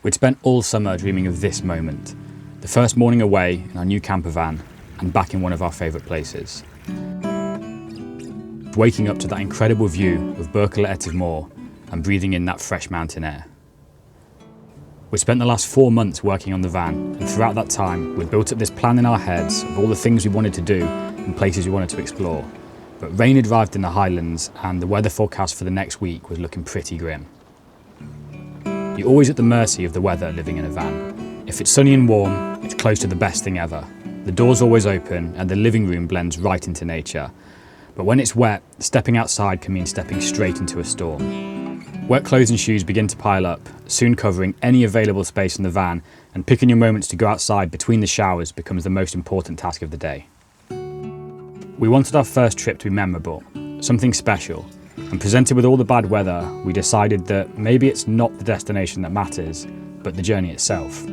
We'd spent all summer dreaming of this moment, the first morning away in our new campervan and back in one of our favourite places. Waking up to that incredible view of Berkeley Moor and breathing in that fresh mountain air. We spent the last 4 months working on the van, and throughout that time we'd built up this plan in our heads of all the things we wanted to do and places we wanted to explore. But rain had arrived in the Highlands and the weather forecast for the next week was looking pretty grim. You're always at the mercy of the weather living in a van. If it's sunny and warm, it's close to the best thing ever. The door's always open and the living room blends right into nature. But when it's wet, stepping outside can mean stepping straight into a storm. Wet clothes and shoes begin to pile up, soon covering any available space in the van, and picking your moments to go outside between the showers becomes the most important task of the day. We wanted our first trip to be memorable, something special, and presented with all the bad weather, we decided that maybe it's not the destination that matters, but the journey itself.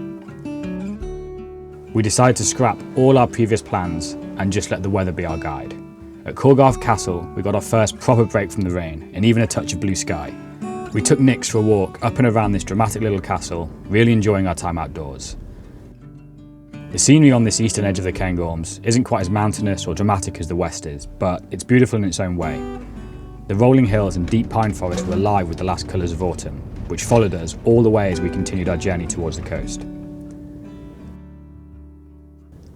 We decided to scrap all our previous plans and just let the weather be our guide. At Corgarth Castle, we got our first proper break from the rain and even a touch of blue sky. We took Nix for a walk up and around this dramatic little castle, really enjoying our time outdoors. The scenery on this eastern edge of the Cairngorms isn't quite as mountainous or dramatic as the west is, but it's beautiful in its own way. The rolling hills and deep pine forests were alive with the last colours of autumn, which followed us all the way as we continued our journey towards the coast.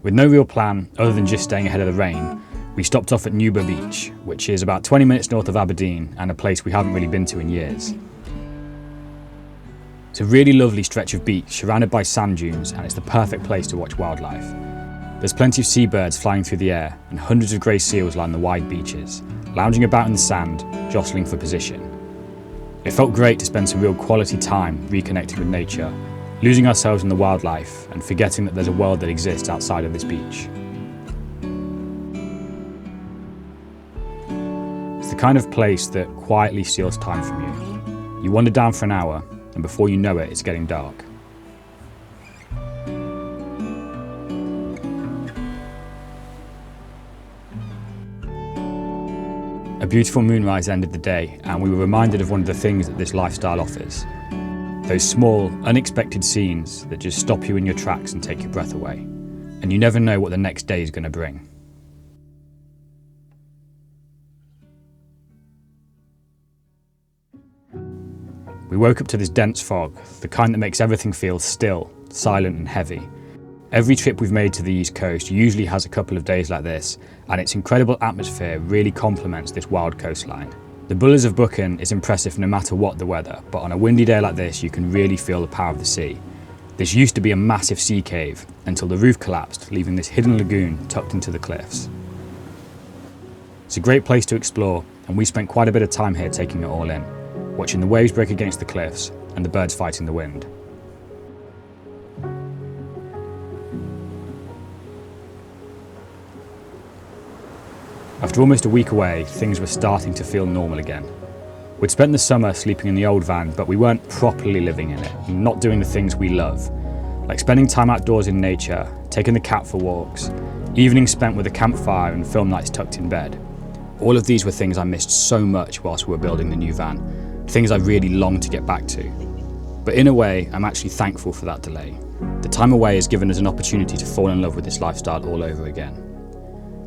With no real plan other than just staying ahead of the rain, we stopped off at Newber Beach, which is about 20 minutes north of Aberdeen and a place we haven't really been to in years. It's a really lovely stretch of beach surrounded by sand dunes, and it's the perfect place to watch wildlife. There's plenty of seabirds flying through the air and hundreds of grey seals line the wide beaches, lounging about in the sand, jostling for position. It felt great to spend some real quality time reconnecting with nature, losing ourselves in the wildlife and forgetting that there's a world that exists outside of this beach. It's the kind of place that quietly steals time from you. You wander down for an hour, and before you know it, it's getting dark. A beautiful moonrise ended the day, and we were reminded of one of the things that this lifestyle offers. Those small, unexpected scenes that just stop you in your tracks and take your breath away. And you never know what the next day is going to bring. We woke up to this dense fog, the kind that makes everything feel still, silent and heavy. Every trip we've made to the East Coast usually has a couple of days like this, and its incredible atmosphere really complements this wild coastline. The Bullies of Buchan is impressive no matter what the weather, but on a windy day like this you can really feel the power of the sea. This used to be a massive sea cave until the roof collapsed, leaving this hidden lagoon tucked into the cliffs. It's a great place to explore, and we spent quite a bit of time here taking it all in, watching the waves break against the cliffs and the birds fighting the wind. After almost a week away, things were starting to feel normal again. We'd spent the summer sleeping in the old van, but we weren't properly living in it, and not doing the things we love, like spending time outdoors in nature, taking the cat for walks, evenings spent with a campfire and film nights tucked in bed. All of these were things I missed so much whilst we were building the new van, things I really longed to get back to. But in a way, I'm actually thankful for that delay. The time away has given us an opportunity to fall in love with this lifestyle all over again.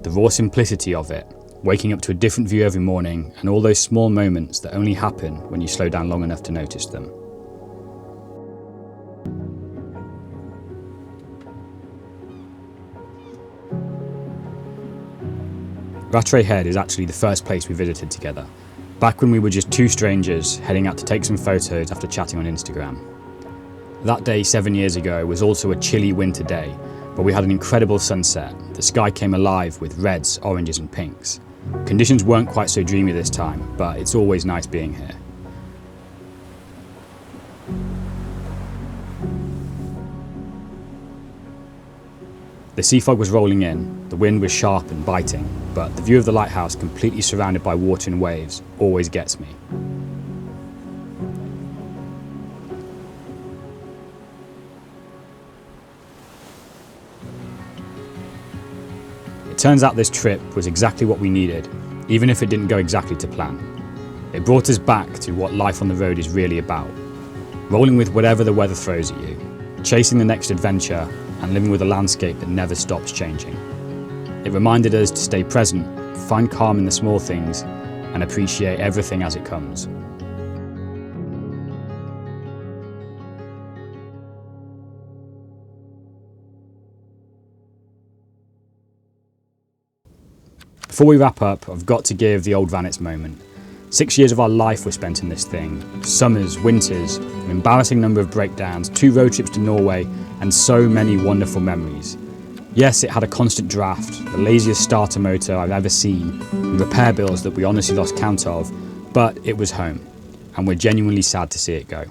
The raw simplicity of it, waking up to a different view every morning, and all those small moments that only happen when you slow down long enough to notice them. Rattray Head is actually the first place we visited together, back when we were just two strangers heading out to take some photos after chatting on Instagram. That day 7 years ago was also a chilly winter day, but we had an incredible sunset. The sky came alive with reds, oranges and pinks. Conditions weren't quite so dreamy this time, but it's always nice being here. The sea fog was rolling in, the wind was sharp and biting, but the view of the lighthouse completely surrounded by water and waves always gets me. It turns out this trip was exactly what we needed, even if it didn't go exactly to plan. It brought us back to what life on the road is really about. rolling with whatever the weather throws at you, chasing the next adventure, and living with a landscape that never stops changing. It reminded us to stay present, find calm in the small things, and appreciate everything as it comes. Before we wrap up, I've got to give the old van its moment. 6 years of our life were spent in this thing. Summers, winters, an embarrassing number of breakdowns, 2 road trips to Norway, and so many wonderful memories. Yes, it had a constant draft, the laziest starter motor I've ever seen, and repair bills that we honestly lost count of, but it was home, and we're genuinely sad to see it go.